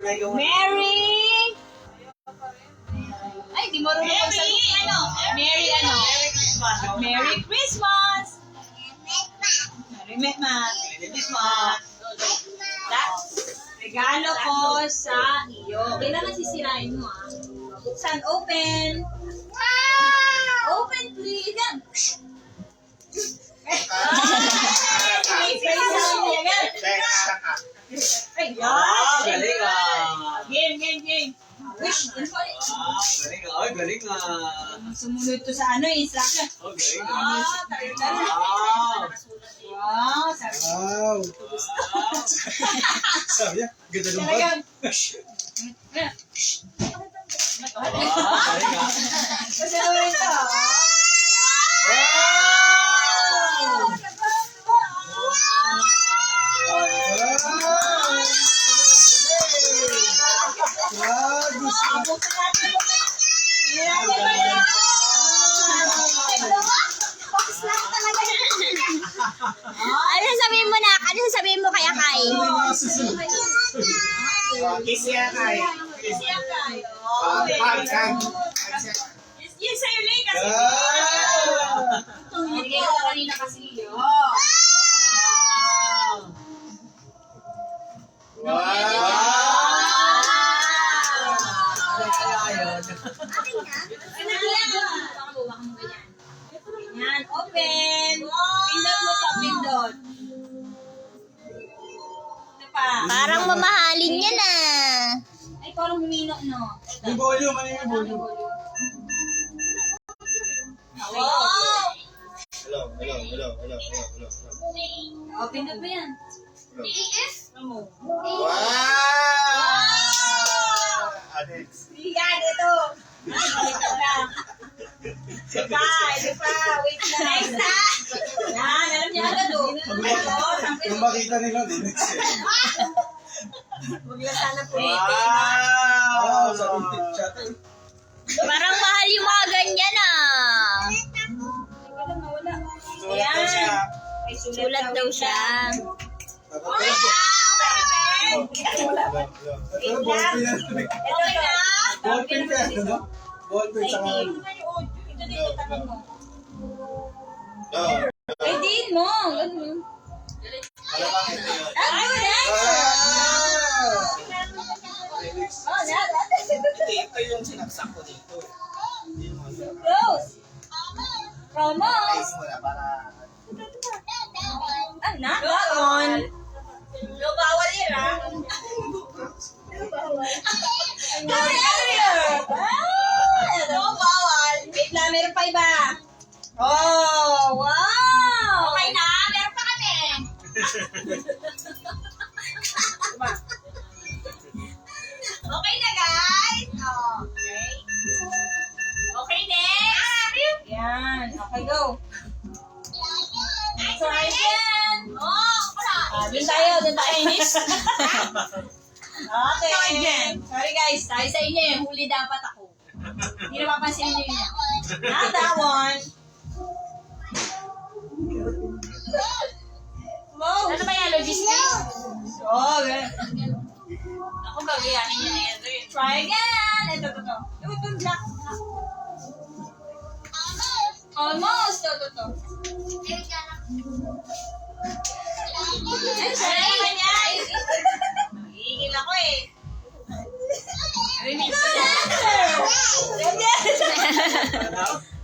Merry! Ay, di marunong magsagot. Merry ano? Merry Christmas! Merry Christmas! Regalo ko sa iyo. Kailangan sisirain mo ah. Buksan, open! Open please! Yan! Ay, Galing ah. Game. Wish, Galing ah. sumunod to sa ano, instruction. Galing Wow, sabi. Wow. Sabi niya, ganda ng bag. Talagang, Galing ah. kasalurin to. Ano sabihin mo na? Ano sabihin mo kay Akay? Kiss yan ay. Yes, sa'yo lang kasi. Hindi ko kanina kasi yun. Yan, open. Pindot mo to, pindot. Ito pa. Parang mamahalin yan ah. Ay, parang huminok, no? Yung volume, ano yung volume? Wow! Hello. O, pindot mo yan. Wow! Adex. Yan, ito. Ito lang. Ito pa. Wait lang. Next na. Yan, alam niya agad o. Yung makita nila, next. Huwag lang sana po. Wow! Sa tip chat. Parang mahal yung mga ganyan ah. Yan. Sulat daw siya. Ballpen ka, ano? Ballpen sa mga... Ito dito, takot mo. Ay, din mo. Ganun. Ay, wala. Oh, nada. Ito yung sinaksak ko dito. Close. Promos. Ah, nakon. No, bawal yun, ha? No, bawal. Wait lang, meron pa iba. Oh, wow. Okay na, meron pa kami. Okay na, guys. Okay. Okay, next. Yan. Okay, go. Try again. Dun tayo, Inis. Okay. Sorry guys, tayo sa inyo eh. Huli dapat ako. Hindi na papansin nyo yun. Not that one. Wow. Ano ba yan? Logistics? Oh, good. Ako gagayahin niya na yan. Try again. Ito. Ito, black. Almost. Ito. Ay, sorry naman yan. Hihigil ako eh. Rinig ko na.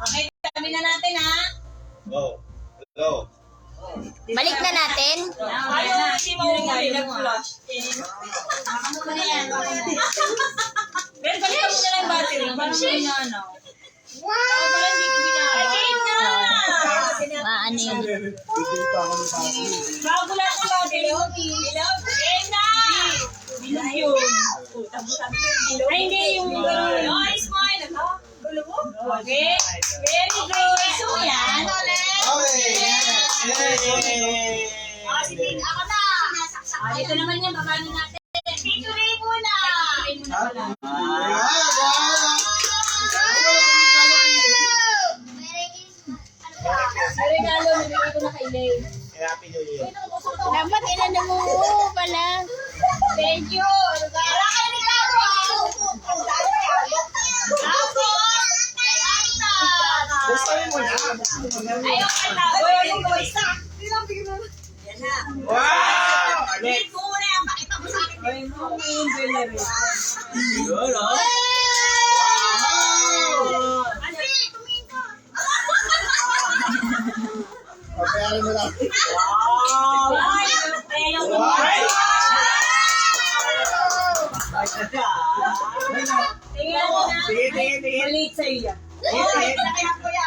Okay, sabi na natin ha. Go. Balik na natin. Ayaw na. Hindi mo nag-flush. Ano ba na yan? Pero balik mo na lang yung battery. Paano mo na ano? Wow! Maano yun? Hindi pa ako ng taas. Bago lang ang battery. Bilog yun. Ay, hindi yung noise mo. Gulo mo? Okay. Very good. So, yan. Okay. Ako na. Dito naman yan. Babano natin. Dito rin muna. Regalo, nabili ko na kay Lay. Happy New Year. Dapat inano mo pala. Thank you. Wala ka yung jewelry. Yun, oh. Papayarin mo lang. Wow! Ayaw ko. Wow! Tingnan mo na. Sige, tingin, tingin. Maliit sa'yo yan. Tingin,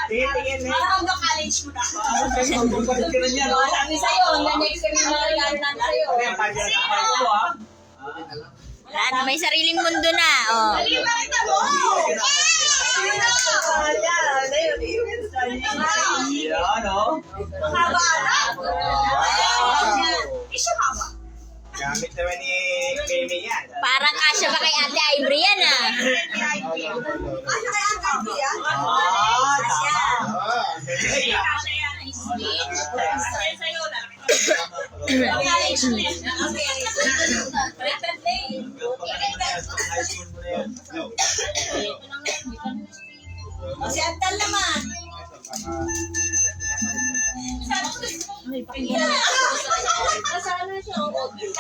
tingin, tingin. Hanggang college mo na. Balik ka na niya, no? Sabi sa'yo, na next year yung mga regalo natin sa'yo. Okay, pag ito, ah. Wala na, may sariling mundo na. Oh. Yan, oh. Gamit naman ni Mimi yan. Parang kasya ba kay Ate Ivory yan ah. Ah, tama. College mo yan. Si Antal naman.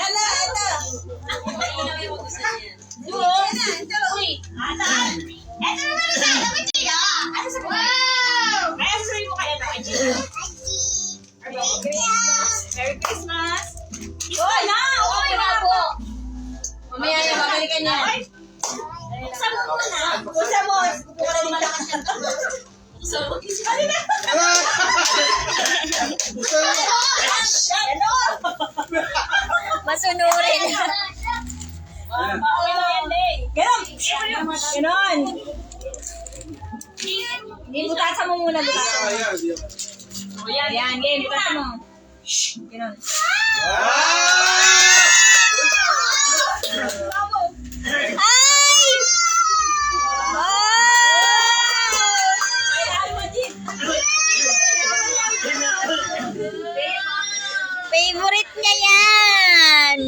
Hala, ito. Uy, Antal. Ito naman isa. Ano sabi mo? Kaya sasabihin mo kaya na kay Gina. Merry Christmas! Oy! Oy! Bravo! Mamaya na, babalikan niya. Buksan mo muna. Buksan mo. Kukuha na yung malakas yan. Buksan mo. Ano na? Ano? Masunurin. Okay lang yan, Day. Ganon. Ganon. Butasan mo muna. Butasan mo. Yan, game. Butasan mo. Ganon. Ay! Favorite niya yan.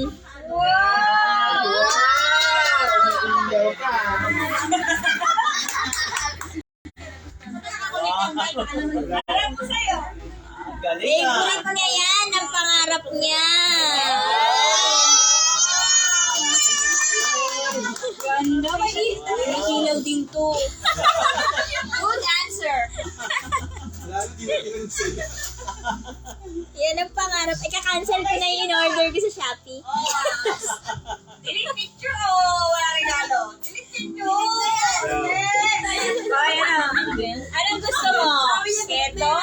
Alam ko sa'yo. Galing ah. Favorite niya yan. Ang pangarap niya. Ganda. May ilaw din to. Good answer. Yan ang pangarap. Ika-cancel ko na yung in-order ko sa Shopee. Delete picture o wala regalo? Delete picture. Ay, ano? Anong gusto mo? Ito?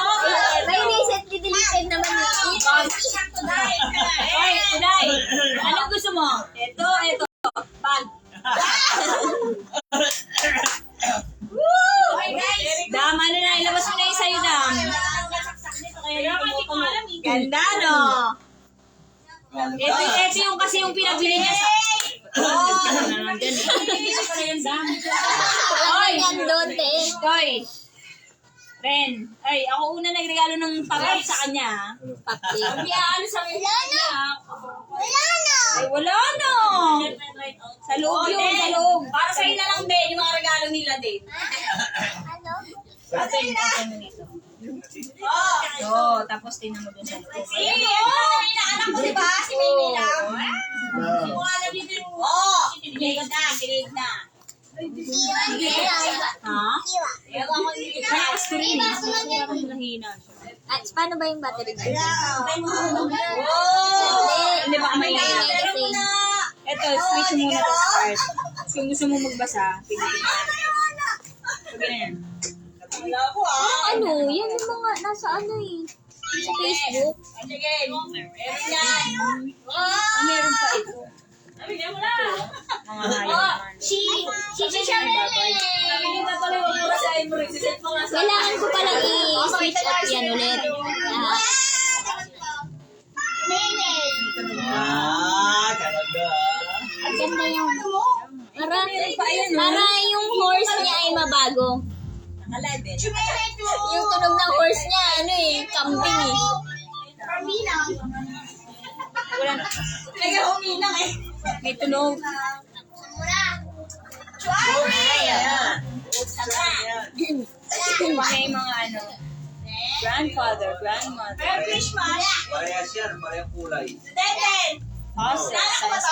May recently deleted naman yung Ay, Unay. Anong gusto mo? Ito. Bag. Woo! Dam, ano na? Ilabas mo na yung sa'yo, Dam. Ganda, no? Ito yung kasi yung pinabili niya sa... Oh! Alam yan doon, te. Toy. Ren. Ay, ako una nagregalo ng papel sa kanya. Ha? Papi. Sabi, ano sa akin? Wala na. Ay, wala na. Sa loob yun, sa loob. Para sa'yo na lang, din, yung mga regalo nila din. Ano? Ito yung ano nito. Oh, tapos tingnan mo dun sa loob. Ayan, oh! Anak mo, diba? Si Mimi lang. Oh! Tinigid na. Ha? Ay, screen. Mahina. At paano ba yung battery ko? Oh! Hindi ba Maingay kamay kasi. Ito, switch mo muna to sa card. Kung gusto mo magbasa, pilitin mo. Ganyan. Ano? Yan yung mga nasa ano eh. Sa Facebook. Sige. Meron yan. Meron pa ito. Bigyan mo na. Mga hayop. Si Sabi nila pala yung mura sa Ivory. Siset mo nga sa... kailangan ko palang i-switch off yan ulit. Ah, talaga. Ang ganda yun. Para yung horse niya ay mabago. Yung tunog ng horse niya, ano eh, kambing eh. Wala na. Nag-uminang eh. May tunog. Pang yung mga ano. Grandfather, grandmother. Merry Christmas! Parehas yan, parehas kulay. Faucet, size.